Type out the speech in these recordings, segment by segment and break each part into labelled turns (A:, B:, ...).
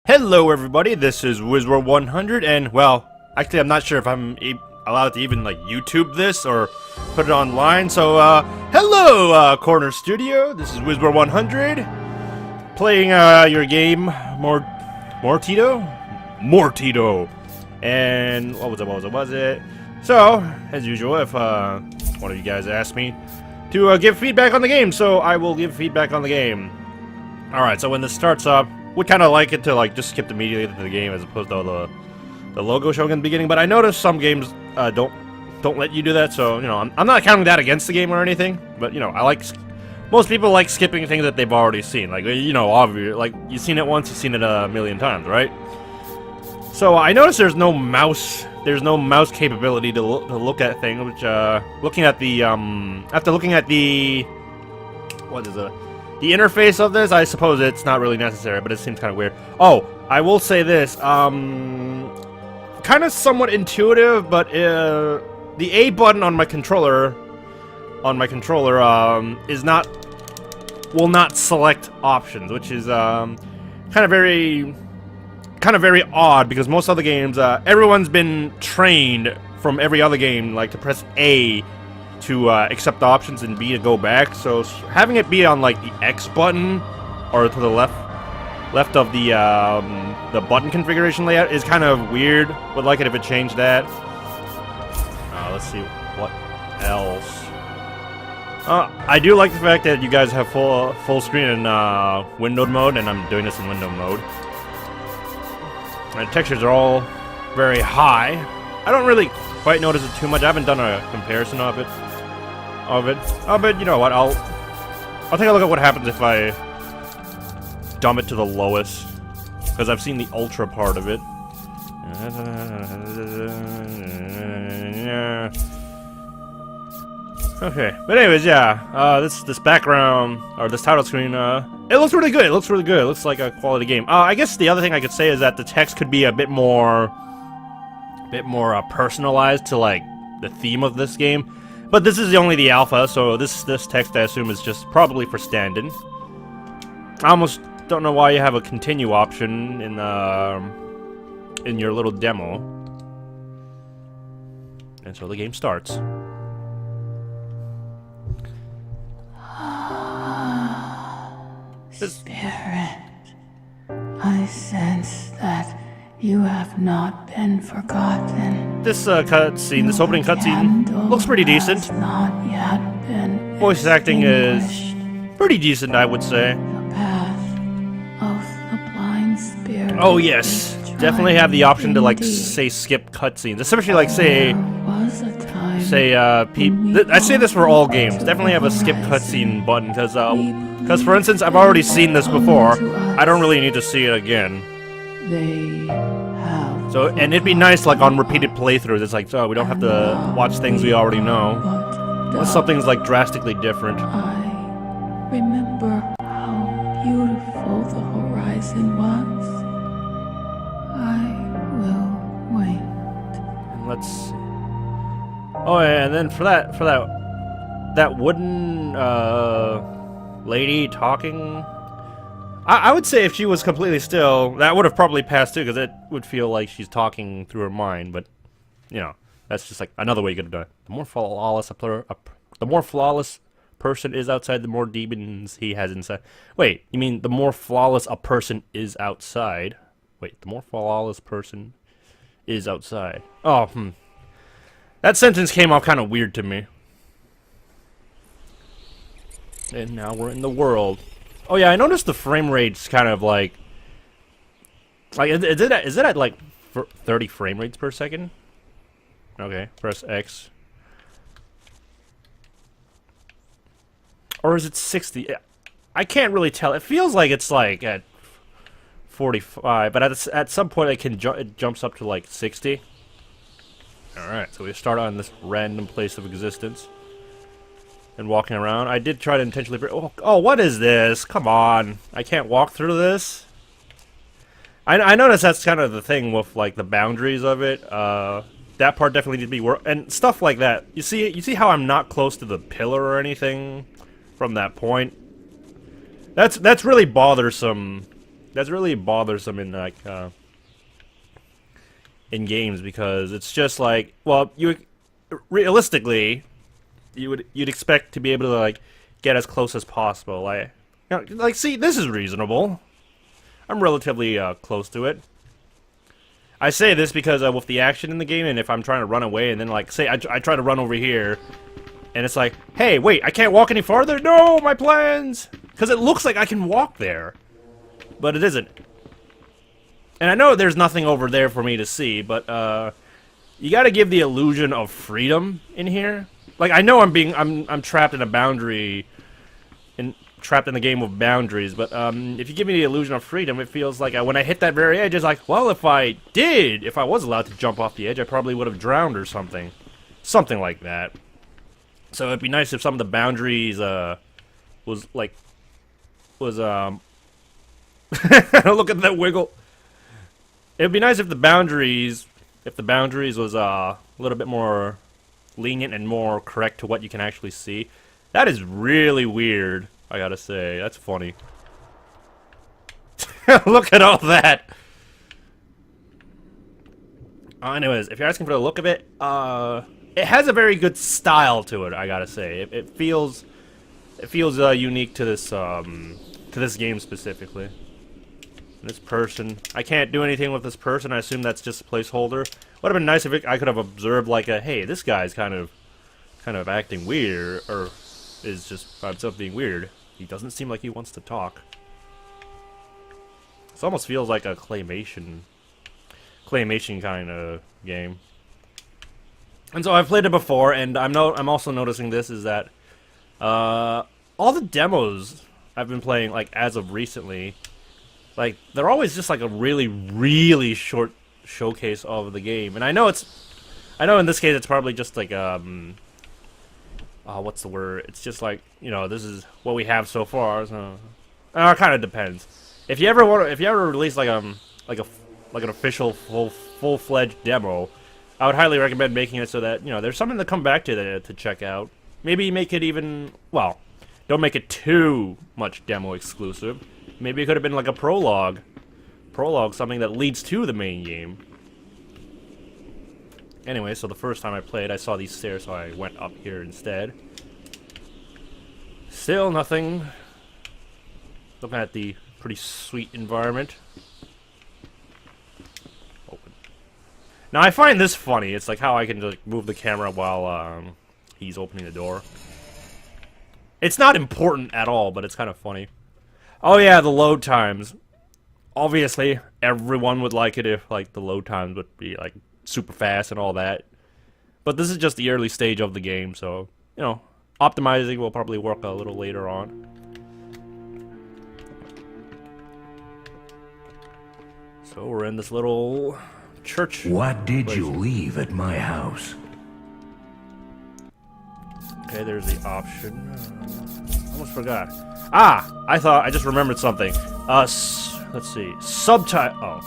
A: Hello everybody, this is WizWar100 and, well, actually I'm not sure if I'm allowed to even, like, YouTube this or put it online, so, hello, Corner Studio, this is WizWar100, playing, your game, Mortido? Mortido! And, what was it? So, as usual, if, one of you guys asked me to, give feedback on the game, so I will give feedback on the game. Alright, so when this starts up, would kind of like it to like just skip immediately to the game as opposed to the logo showing in the beginning. But I noticed some games don't let you do that, so you know I'm not counting that against the game or anything. But you know most people like skipping things that they've already seen. Like you know, obviously, like you've seen it once, you've seen it a million times, right? So I noticed there's no mouse capability to look at things. Which looking at the after looking at the what is it? The interface of this, I suppose it's not really necessary, but it seems kind of weird. Oh, I will say this, kind of somewhat intuitive, but the A button on my controller, will not select options, which is kind of very odd because most other games, everyone's been trained from every other game, like to press A to accept the options and B to go back. So having it be on like the X button or to the left of the button configuration layout is kind of weird. Would like it if it changed that. Let's see what else. I do like the fact that you guys have full screen in windowed mode, and I'm doing this in windowed mode. And the textures are all very high. I don't really quite notice it too much. I haven't done a comparison of it. Oh, but you know what? I'll take a look at what happens if I dumb it to the lowest, because I've seen the ultra part of it. Okay, but anyways, yeah. This background or this title screen, it looks really good. It looks really good. It looks like a quality game. I guess the other thing I could say is that the text could be a bit more personalized to like the theme of this game. But this is only the alpha, so this text I assume is just probably for stand-in. I almost don't know why you have a continue option in your little demo. And so the game starts.
B: Spirit, I sense that you have not been forgotten.
A: This cutscene, this opening cutscene, looks pretty decent.
B: Not yet been
A: Voice acting is pretty decent, I would say.
B: the path of the blind spirit.
A: Oh yes, definitely have the option to like say skip cutscenes, especially like say I say this for all games. Definitely have a skip cutscene button because for instance I've already seen this before. I don't really need to see it again.
B: They have.
A: So, and it'd be nice, like, on repeated playthroughs, it's like, so we don't have to watch things we already know. Unless something's, like, drastically different.
B: I remember how beautiful the horizon was. I will wait.
A: And let's see. Oh, yeah, and then for that wooden, lady talking... I would say if she was completely still, that would have probably passed too, because it would feel like she's talking through her mind. But you know, that's just like another way you could have done it. The more flawless person is outside, the more demons he has inside. Wait, you mean the more flawless a person is outside? Wait, the more flawless person is outside. Oh, that sentence came off kind of weird to me. And now we're in the world. Oh yeah, I noticed the frame rate's kind of like is it at like 30 frame rates per second? Okay, press X. Or is it 60? I can't really tell. It feels like it's like at 45, but at some point it jumps up to like 60. All right, so we start on this random place of existence. And walking around. I did try to intentionally... Oh, what is this? Come on. I can't walk through this? I noticed that's kind of the thing with, like, the boundaries of it. That part definitely needs to be worked... And stuff like that. You see how I'm not close to the pillar or anything from that point? That's really bothersome That's really bothersome in like in games, because it's just like, well, realistically you'd expect to be able to like get as close as possible. Like, you know, like, see, this is reasonable. I'm relatively close to it. I say this because with the action in the game, and if I'm trying to run away, and then like, say I try to run over here, and it's like, hey, wait, I can't walk any farther? No, my plans! Because it looks like I can walk there, but it isn't. And I know there's nothing over there for me to see, but you gotta give the illusion of freedom in here. Like, I know I'm trapped in a boundary, trapped in the game with boundaries, but if you give me the illusion of freedom, it feels like when I hit that very edge, it's like, well, if I was allowed to jump off the edge, I probably would have drowned or something. Something like that. So it'd be nice if some of the boundaries, look at that wiggle. It'd be nice if the boundaries was a little bit more lenient and more correct to what you can actually see. That is really weird, I gotta say. That's funny. Look at all that! Anyways, if you're asking for the look of it, it has a very good style to it, I gotta say. It feels unique to this game specifically. This person, I can't do anything with this person. I assume that's just a placeholder. Would have been nice if I could have observed, like, hey, this guy's kind of acting weird, or is just something weird. He doesn't seem like he wants to talk. This almost feels like a claymation kind of game. And so I've played it before, and I'm also noticing this is that all the demos I've been playing, like, as of recently, like, they're always just like a really, really short showcase of the game. And I know in this case it's probably just like what's the word? It's just like, you know, this is what we have so far. So it kind of depends. If you ever release like an official full-fledged demo, I would highly recommend making it so that, you know, there's something to come back to check out. Maybe make it even, well, don't make it too much demo exclusive. Maybe it could have been like a prologue. Something that leads to the main game. Anyway, so the first time I played, I saw these stairs, so I went up here instead. Still nothing. Looking at the pretty sweet environment. Open. Now, I find this funny. It's like how I can just move the camera while he's opening the door. It's not important at all, but it's kind of funny. Oh yeah, the load times. Obviously, everyone would like it if, like, the load times would be, like, super fast and all that. But this is just the early stage of the game, so, you know, optimizing will probably work a little later on. So we're in this little church.
C: What did you leave at my house?
A: Okay, there's the option. Almost forgot. Ah! I just remembered something. Let's see. Subtitle. Oh.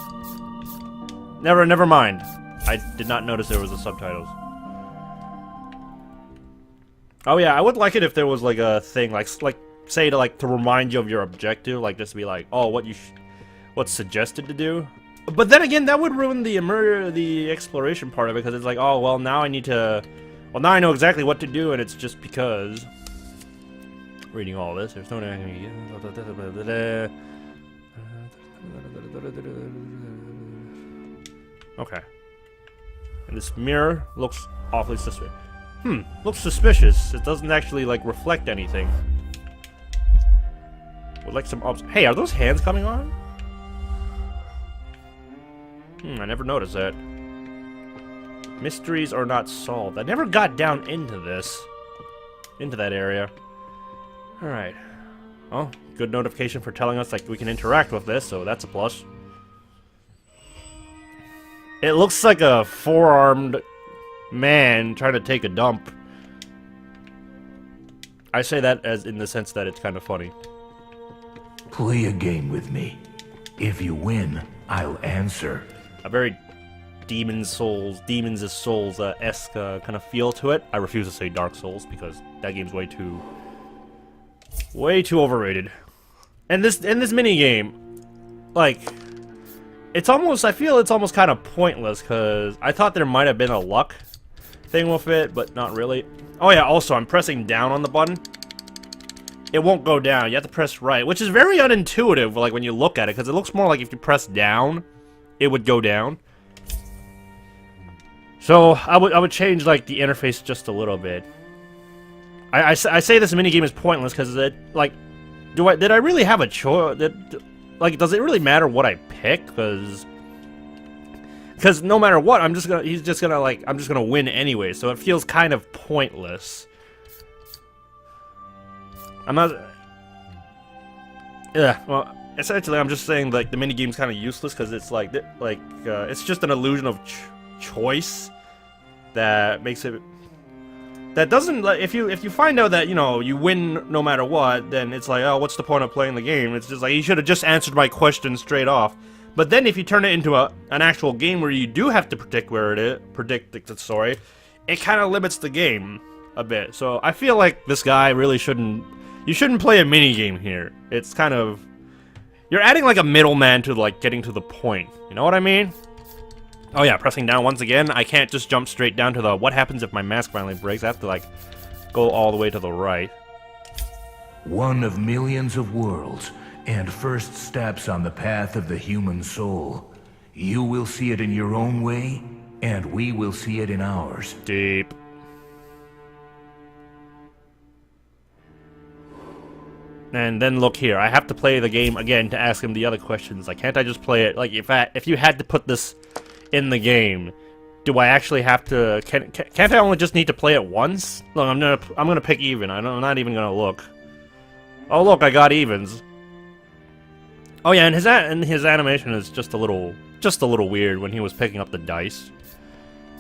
A: Never mind. I did not notice there was a subtitles. Oh yeah, I would like it if there was like a thing, like say to remind you of your objective, like just to be like, oh, what's suggested to do. But then again, that would ruin the exploration part of it, because it's like, oh well, now I know exactly what to do, and it's just because. Reading all this, there's no. Okay. And this mirror looks awfully suspicious. Looks suspicious. It doesn't actually, like, reflect anything. Would like some Hey, are those hands coming on? I never noticed that. Mysteries are not solved. I never got down into that area. Alright. Well, good notification for telling us, like, we can interact with this, so that's a plus. It looks like a four-armed man trying to take a dump. I say that as in the sense that it's kind of funny.
C: Play a game with me. If you win, I'll answer.
A: A very Demon's Souls-esque kind of feel to it. I refuse to say Dark Souls because that game's way too overrated. And this mini game, like, it's almost, I feel it's almost kind of pointless, because I thought there might have been a luck thing with it, but not really. Oh yeah, also, I'm pressing down on the button. It won't go down, you have to press right, which is very unintuitive, like, when you look at it, because it looks more like if you press down, it would go down. So, I would change, like, the interface just a little bit. I say this minigame is pointless, because it, like, did I really have a choice? Like, does it really matter what I pick? Because no matter what, I'm just gonna win anyway, so it feels kind of pointless. I'm not... Yeah, well, essentially I'm just saying, like, the minigame's kind of useless, because it's like, it's just an illusion of choice that makes it... That doesn't, like, if you find out that, you know, you win no matter what, then it's like, oh, what's the point of playing the game? It's just like, you should have just answered my question straight off. But then if you turn it into an actual game where you do have to predict where it is, it kind of limits the game a bit. So I feel like this guy really shouldn't, you shouldn't play a mini game here. It's kind of, you're adding like a middleman to like getting to the point. You know what I mean? Oh yeah, pressing down once again. I can't just jump straight down to the what happens if my mask finally breaks. I have to like go all the way to the right.
C: One of millions of worlds, and first steps on the path of the human soul. You will see it in your own way, and we will see it in ours.
A: Deep. And then look here, I have to play the game again to ask him the other questions. Like, can't I just play it? Like, if you had to put this in the game, do I actually have to? Can't I only just need to play it once? Look, I'm gonna pick even. I'm not even gonna look. Oh look, I got evens. Oh yeah, and his animation is just a little weird when he was picking up the dice.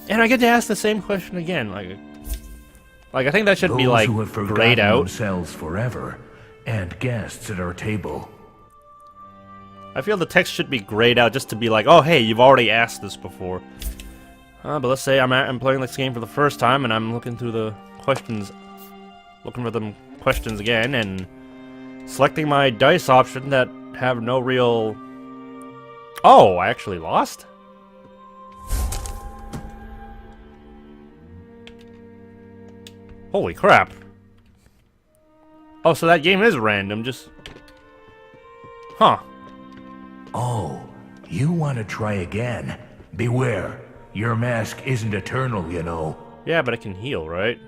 A: And I get to ask the same question again. Like I think that should be like
C: Those who have
A: grayed
C: forgotten
A: out.
C: themselves forever, and guests at our table.
A: I feel the text should be grayed out just to be like, oh hey, you've already asked this before. But let's say I'm playing this game for the first time and I'm looking through the questions, looking for them questions again, and selecting my dice option that have no real... Oh, I actually lost? Holy crap. Oh, so that game is random, just... Huh.
C: Oh, you want to try again? Beware, your mask isn't eternal, you know.
A: Yeah, but it can heal, right?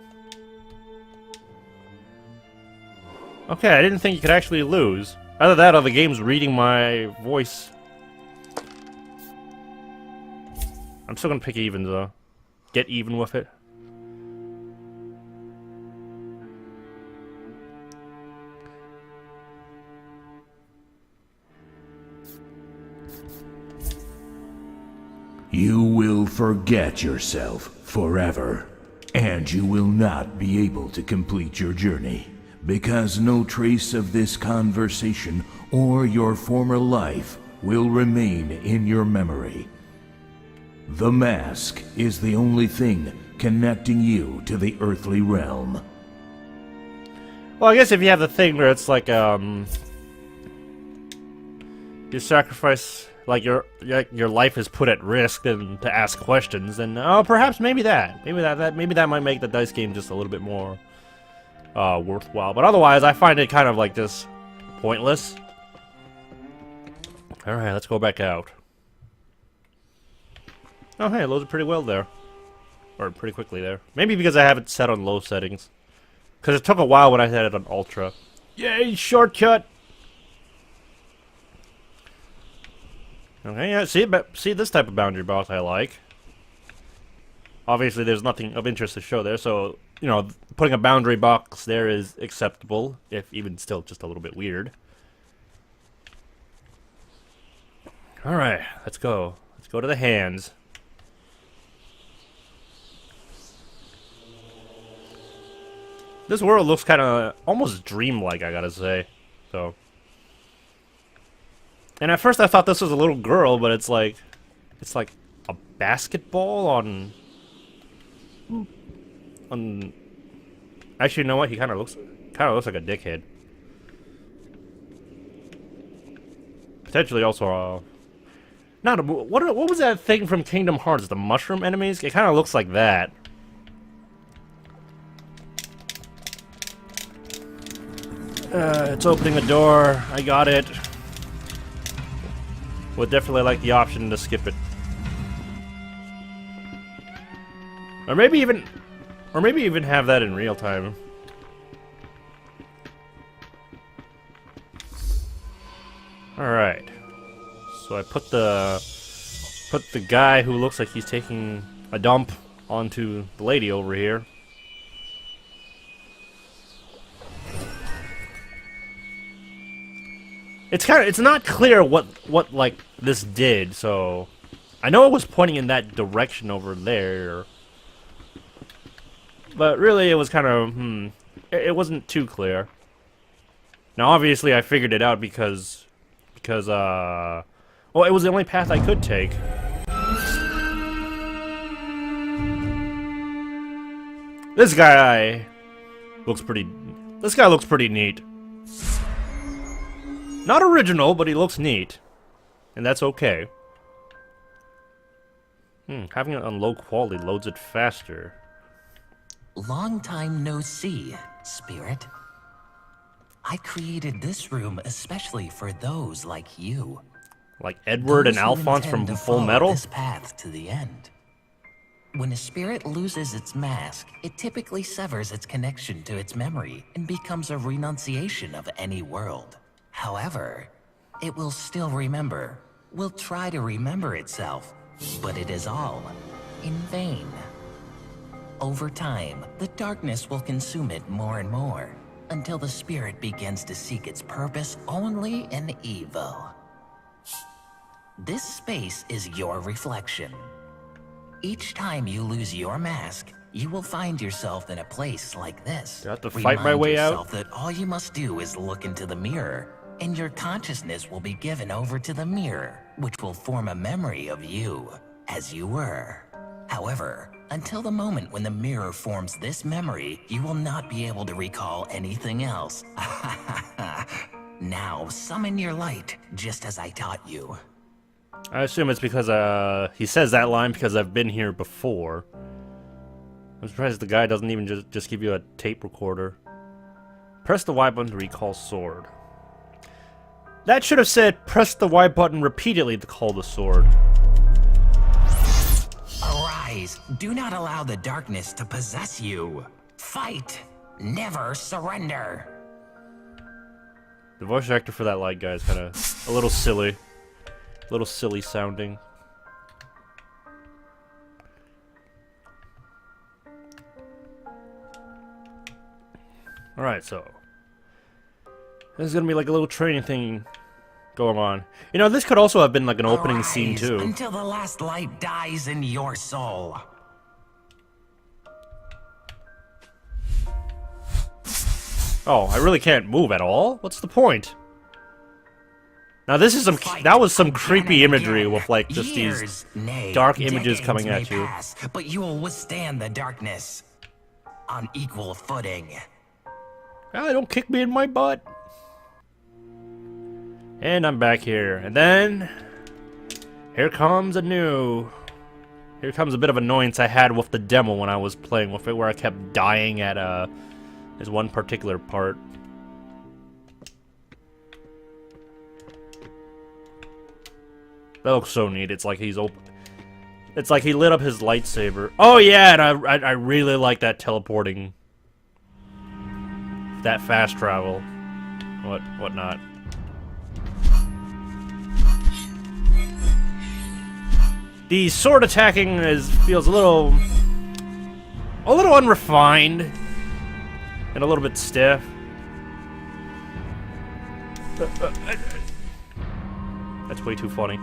A: Okay, I didn't think you could actually lose. Either that or the game's reading my voice. I'm still gonna pick even, though. Get even with it.
C: You will forget yourself forever, and you will not be able to complete your journey, because no trace of this conversation or your former life will remain in your memory. The mask is the only thing connecting you to the earthly realm.
A: Well, I guess if you have the thing where it's like, you sacrifice... Like your life is put at risk and to ask questions, and perhaps maybe that might make the dice game just a little bit more worthwhile. But otherwise, I find it kind of like just pointless. All right, let's go back out. Oh hey, it loaded pretty well there, or pretty quickly there. Maybe because I have it set on low settings, because it took a while when I had it on ultra. Yay, shortcut! Okay, yeah, see this type of boundary box I like. Obviously, there's nothing of interest to show there, so, you know, putting a boundary box there is acceptable, if even still just a little bit weird. Alright, let's go. Let's go to the hands. This world looks kind of almost dreamlike, I gotta say. So... And at first I thought this was a little girl, but it's like a basketball on... Actually, you know what? He kind of looks like a dickhead. potentially also not a, what was that thing from Kingdom Hearts? The mushroom enemies? It kind of looks like that. It's opening the door. I got it. Would definitely like the option to skip it. Or maybe even have that in real time. Alright. So I put the guy who looks like he's taking a dump onto the lady over here. It's not clear what like this did, so I know it was pointing in that direction over there. But really it was kind of it wasn't too clear. Now obviously I figured it out because well, it was the only path I could take. This guy looks pretty neat. Not original, but he looks neat. And that's okay. Having it on low quality loads it faster.
D: Long time no see, Spirit. I created this room especially for those like you.
A: Like Edward and
D: Those who
A: Alphonse from
D: intend to
A: Full
D: follow
A: Metal?
D: This path to the end. When a spirit loses its mask, it typically severs its connection to its memory and becomes a renunciation of any world. However, it will still remember, will try to remember itself, but it is all in vain. Over time, the darkness will consume it more and more, until the spirit begins to seek its purpose only in evil. This space is your reflection. Each time you lose your mask, you will find yourself in a place like this.
A: Do I have to fight my way out?
D: Remind yourself that all you must do is look into the mirror, and your consciousness will be given over to the mirror, which will form a memory of you, as you were. However, until the moment when the mirror forms this memory, you will not be able to recall anything else. Now, summon your light, just as I taught you.
A: I assume it's because he says that line because I've been here before. I'm surprised the guy doesn't even just give you a tape recorder. Press the Y button to recall sword. That should have said press the Y button repeatedly to call the sword.
D: Arise, do not allow the darkness to possess you. Fight, never surrender.
A: The voice actor for that light guy is kind of a little silly. A little silly sounding. Alright, so this is gonna be like a little training thing going on. You know, this could also have been like an opening scene too.
D: Until the last light dies in your soul.
A: Oh, I really can't move at all? What's the point? Now this is that was some creepy imagery with like just these dark images coming at you.
D: But you will withstand the darkness on equal footing.
A: Don't kick me in my butt. And I'm back here. And then here comes a bit of annoyance I had with the demo when I was playing with it, where I kept dying at this one particular part. That looks so neat. It's like he's open. It's like he lit up his lightsaber. Oh yeah, and I really like that teleporting, that fast travel, whatnot. The sword attacking feels a little unrefined and a little bit stiff. That's way too funny.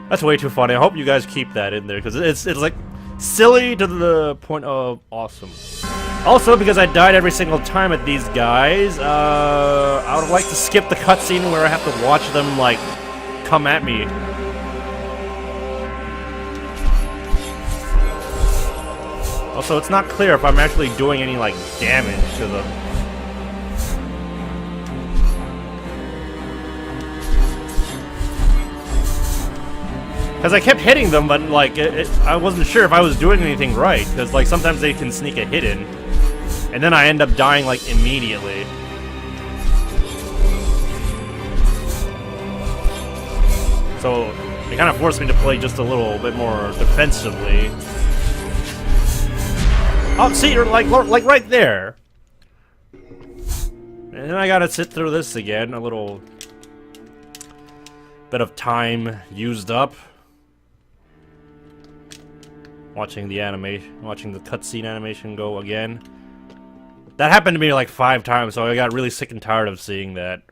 A: That's way too funny. I hope you guys keep that in there, because it's like silly to the point of awesome. Also, because I died every single time at these guys, I would like to skip the cutscene where I have to watch them like come at me. Also, it's not clear if I'm actually doing any like damage to them. Because I kept hitting them, but like I wasn't sure if I was doing anything right. Because like sometimes they can sneak a hit in, and then I end up dying like immediately. So it kind of forced me to play just a little bit more defensively. Oh, see, you're like right there. And then I gotta sit through this again. A little bit of time used up. Watching the animation, watching the cutscene animation go again. That happened to me like 5 times, so I got really sick and tired of seeing that.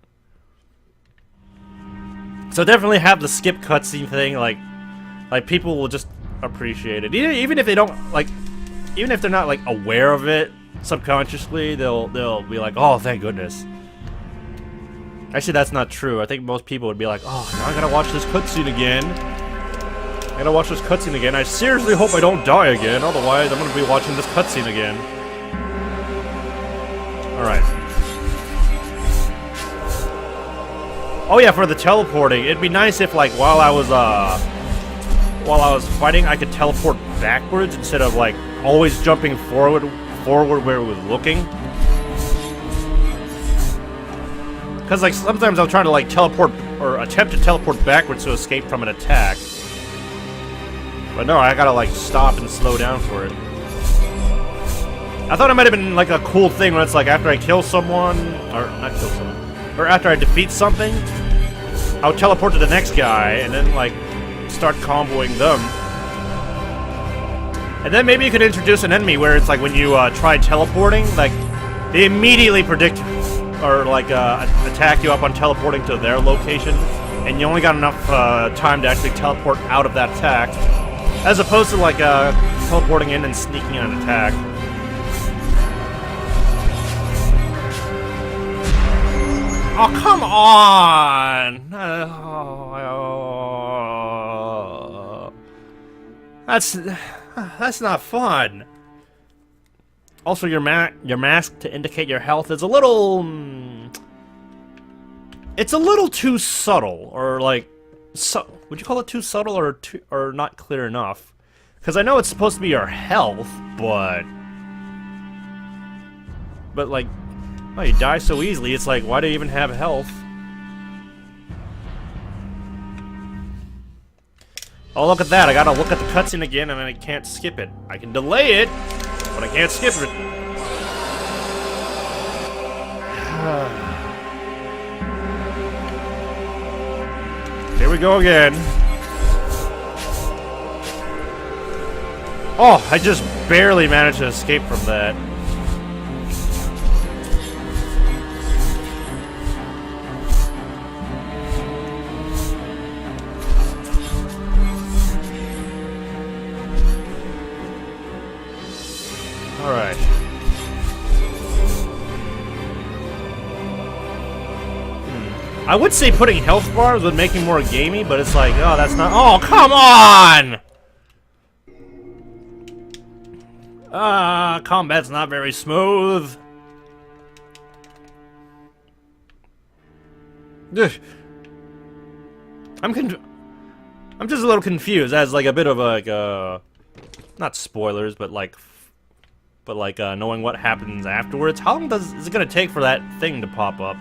A: So definitely have the skip cutscene thing. Like people will just appreciate it, even if they don't like, even if they're not like aware of it subconsciously. They'll be like, "Oh, thank goodness." Actually, that's not true. I think most people would be like, "Oh, now I gotta watch this cutscene again. I gotta watch this cutscene again. I seriously hope I don't die again. Otherwise, I'm gonna be watching this cutscene again." Alright. Oh yeah, for the teleporting, it'd be nice if like while I was fighting, I could teleport backwards instead of like always jumping forward where it was looking. Because like sometimes I'm trying to like teleport or attempt to teleport backwards to escape from an attack. But no, I gotta like stop and slow down for it. I thought it might have been like a cool thing when it's like after I kill someone, or not kill someone, or after I defeat something, I'll teleport to the next guy and then like start comboing them. And then maybe you could introduce an enemy where it's like when you try teleporting, like they immediately predict or like attack you up on teleporting to their location, and you only got enough time to actually teleport out of that attack, as opposed to like teleporting in and sneaking in an attack. Oh, come on! That's not fun. Also, your mask to indicate your health is a little... it's a little too subtle, or like... would you call it too subtle or not clear enough? Because I know it's supposed to be your health, but like... oh, you die so easily, it's like, why do you even have health? Oh, look at that, I gotta look at the cutscene again and I can't skip it. I can delay it, but I can't skip it. Here we go again. Oh, I just barely managed to escape from that. Alright. I would say putting health bars would make me more gamey, but it's like, oh, that's not... oh, come on! Combat's not very smooth. Ugh. I'm just a little confused, as like a bit of like, not spoilers, but like knowing what happens afterwards. How long is it gonna take for that thing to pop up?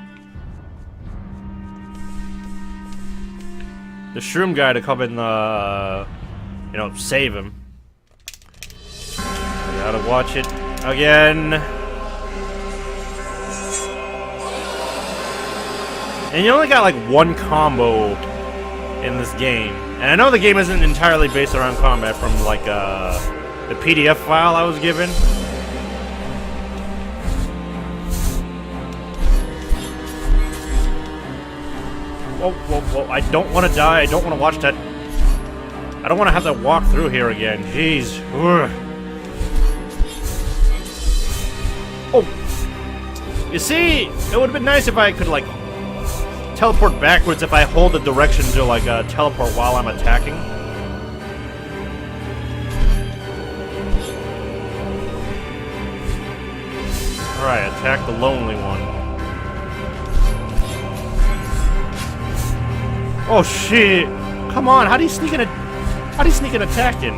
A: The shroom guy to come and, you know, save him. I gotta watch it again. And you only got like one combo in this game. And I know the game isn't entirely based around combat from like, the PDF file I was given. Whoa, I don't want to die. I don't want to watch that. I don't want to have to walk through here again. Jeez. Ugh. Oh. You see, it would have been nice if I could, like, teleport backwards if I hold the direction to, like, teleport while I'm attacking. Alright, attack the lonely one. Oh shit! Come on, how do you sneak in a... How'd he sneak an attack in?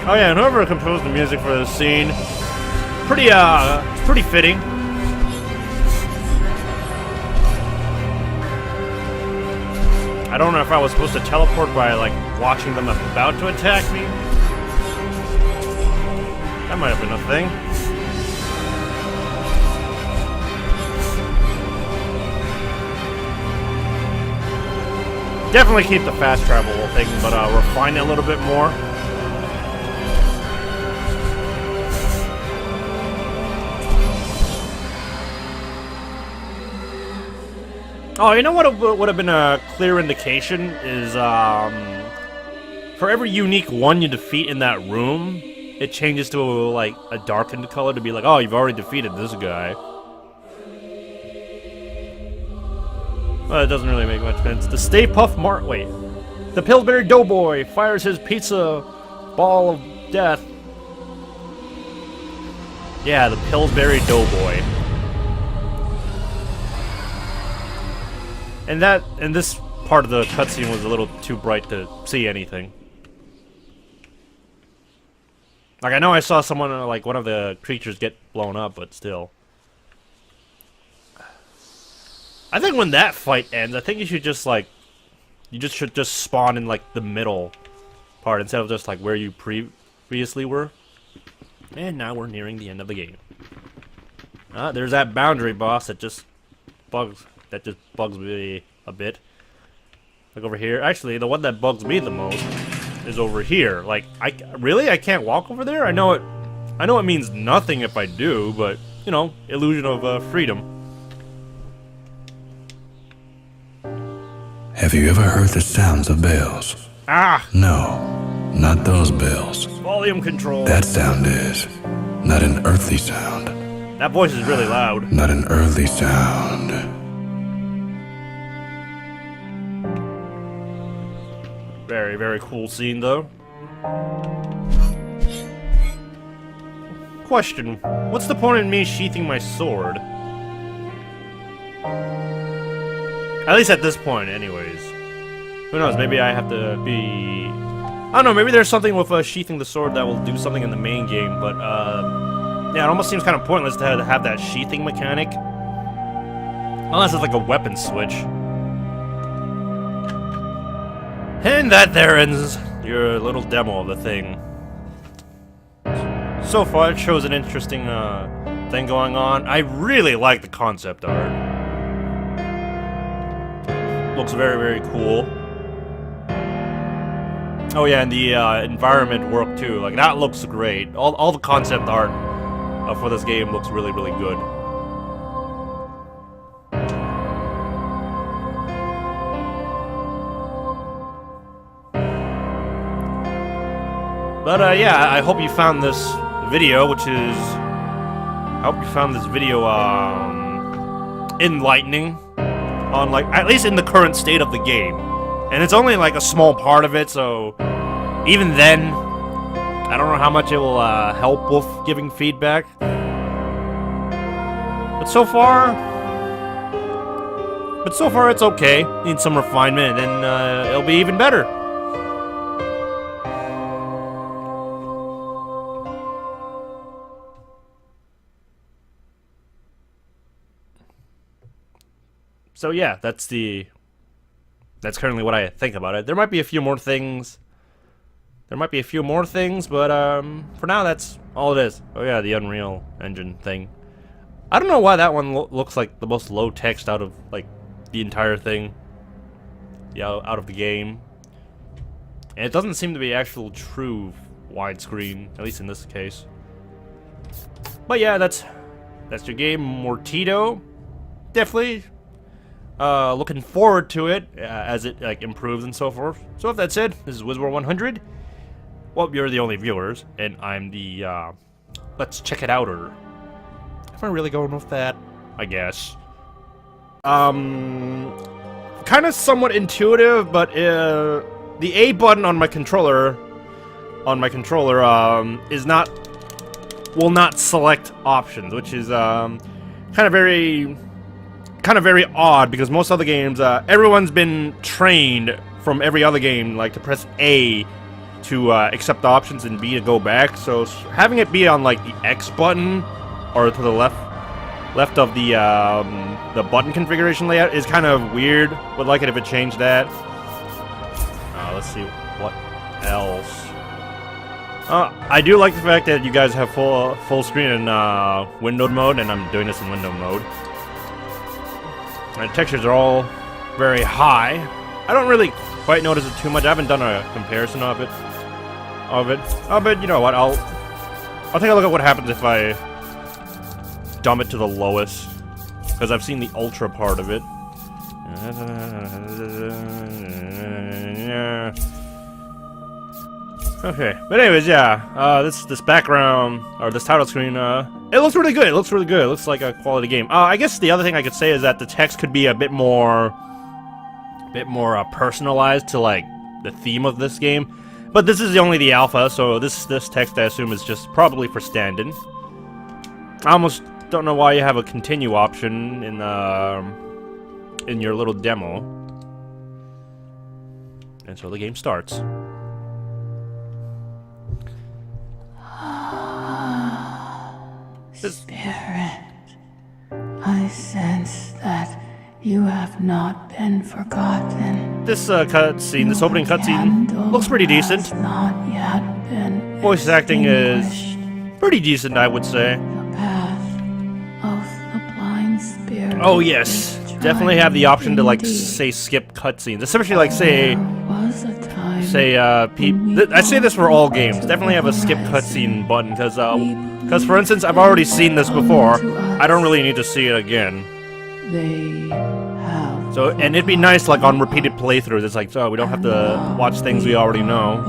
A: Oh yeah, and whoever composed the music for this scene, pretty fitting. I don't know if I was supposed to teleport by, like, watching them about to attack me. That might have been a thing. Definitely keep the fast travel thing, but refine it a little bit more. Oh, you know what would have been a clear indication is, for every unique one you defeat in that room, it changes to, like, a darkened color to be like, oh, you've already defeated this guy. Well, it doesn't really make much sense. The Stay Puft wait. The Pillsbury Doughboy fires his pizza ball of death. Yeah, the Pillsbury Doughboy. And this part of the cutscene was a little too bright to see anything. Like, I know I saw someone, like, one of the creatures get blown up, but still. I think when that fight ends, I think you should just, like, should just spawn in, like, the middle part instead of just, like, where you previously were. And now we're nearing the end of the game. There's that boundary boss that just bugs me a bit. Like over here. Actually, the one that bugs me the most is over here. Like, I can't walk over there? I know it means nothing if I do, but, you know, illusion of freedom.
E: Have you ever heard the sounds of bells?
A: Ah!
E: No, not those bells.
A: Volume control.
E: That sound is not an earthly sound.
A: That voice is really loud.
E: Not an earthly sound.
A: Very, very cool scene, though. Question. What's the point in me sheathing my sword? At least at this point, anyways. Who knows, maybe I have to be... I don't know, maybe there's something with sheathing the sword that will do something in the main game, but, yeah, it almost seems kind of pointless to have that sheathing mechanic. Unless it's like a weapon switch. And that there ends your little demo of the thing. So far, it shows an interesting thing going on. I really like the concept art. Looks very, very cool. Oh yeah, and the environment work too. Like, that looks great. All the concept art for this game looks really, really good. But yeah, I hope you found this video, enlightening on, like, at least in the current state of the game. And it's only like a small part of it, so even then, I don't know how much it will help with giving feedback. But so far it's okay. Needs some refinement, and then it'll be even better. So yeah, that's currently what I think about it. There might be a few more things. But for now, that's all it is. Oh yeah, the Unreal Engine thing. I don't know why that one looks like the most low text out of, like, the entire thing. Yeah, out of the game. And it doesn't seem to be actual true widescreen, at least in this case. But yeah, that's your game, Mortido. Definitely looking forward to it as it, like, improves and so forth. So if that's it, this is WizWar100. Well, you're the only viewers, and I'm the let's check it outer. Am I really going with that? I guess. Kind of somewhat intuitive, but the A button on my controller will not select options, which is kind of kind of very odd because most other games, everyone's been trained from every other game, like to press A to accept the options and B to go back. So having it be on like the X button or to the left of the button configuration layout is kind of weird. Would like it if it changed that. Let's see what else. I do like the fact that you guys have full screen in windowed mode, and I'm doing this in windowed mode. The textures are all very high. I don't really quite notice it too much. I haven't done a comparison of it. But you know what? I'll take a look at what happens if I dump it to the lowest, because I've seen the ultra part of it. Okay, but anyways, yeah, this background, or this title screen, it looks really good. It looks really good. It looks like a quality game. I guess the other thing I could say is that the text could be a bit more personalized to like the theme of this game. But this is only the alpha, so this text I assume is just probably for stand-in. I almost don't know why you have a continue option in your little demo. And so the game starts.
B: Spirit, I sense that you have not been forgotten.
A: This cutscene, this opening cutscene, looks pretty decent.
B: Not yet been
A: Voice acting is
B: extinguished.
A: pretty decent, I would say.
B: The path of the blind spirit.
A: Oh yes,
B: is
A: definitely have the option to like
B: indeed.
A: say skip cutscenes, especially like say
B: There was a time
A: I say this for all games. Definitely have a skip cutscene button because for instance, I've already seen this before. I don't really need to see it again.
B: they have.
A: So, and it'd be nice like on repeated playthroughs. It's like, so we don't have to watch things we already know.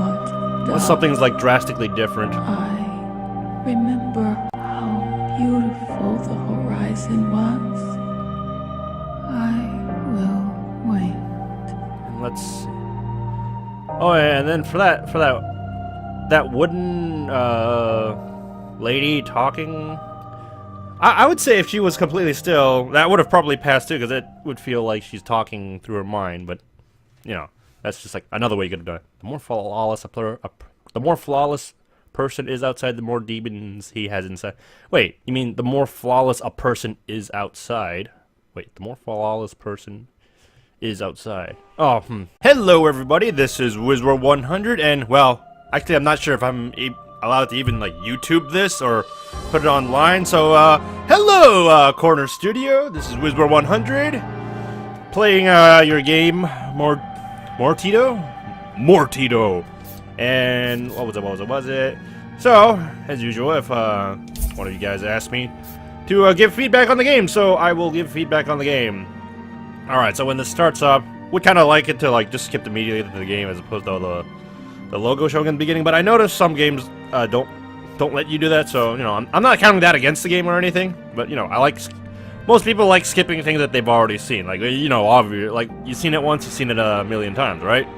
A: Unless something's like drastically different.
B: I remember how beautiful the horizon was. I will wait.
A: Let's see. Oh, yeah, and then for that wooden lady talking, I would say if she was completely still, that would have probably passed too, because it would feel like she's talking through her mind. But you know, that's just like another way you could have done it. The more flawless person is outside, the more demons he has inside. Wait, you mean the more flawless a person is outside? Wait, the more flawless person is outside. Oh, Hello, everybody. This is WizWorld100, and well, actually, I'm not sure if I'm allowed to even like YouTube this or put it online. So, hello, Corner Studio. This is WizWorld100 playing your game, Mortido. And what was it? So, as usual, if one of you guys asked me to give feedback on the game, so I will give feedback on the game. Alright, so when this starts up, would kind of like it to like just skip immediately to the game as opposed to the logo showing in the beginning, but I noticed some games don't let you do that, so, you know, I'm not counting that against the game or anything, but, you know, most people like skipping things that they've already seen, like, you know, obviously, like, you've seen it once, you've seen it a million times, right?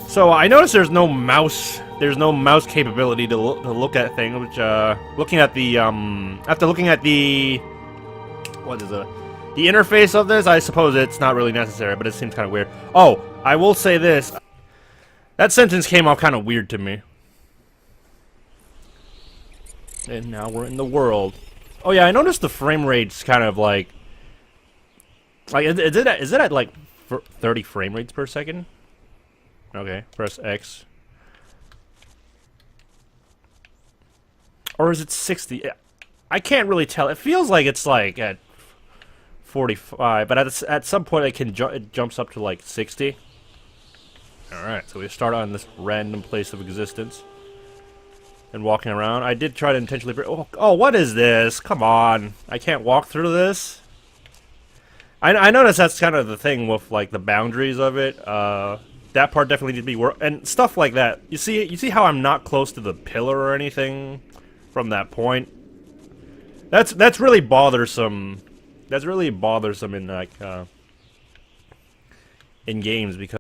A: So, I noticed there's no mouse capability to look at things, which, looking at the, after looking at the, what is it? The interface of this, I suppose it's not really necessary, but it seems kind of weird. Oh, I will say this. That sentence came off kind of weird to me. And now we're in the world. Oh yeah, I noticed the frame rate's kind of like is it at like 30 frame rates per second? Okay, press X. Or is it 60? I can't really tell. It feels like it's like at 45, but at some point it jumps up to like 60. Alright, so we start on this random place of existence. And walking around. I did try to intentionally... Oh, what is this? Come on. I can't walk through this? I noticed that's kind of the thing with, like, the boundaries of it. That part definitely needs to be worked... And stuff like that. You see how I'm not close to the pillar or anything from that point? That's really bothersome. That's really bothersome in, like, in games, because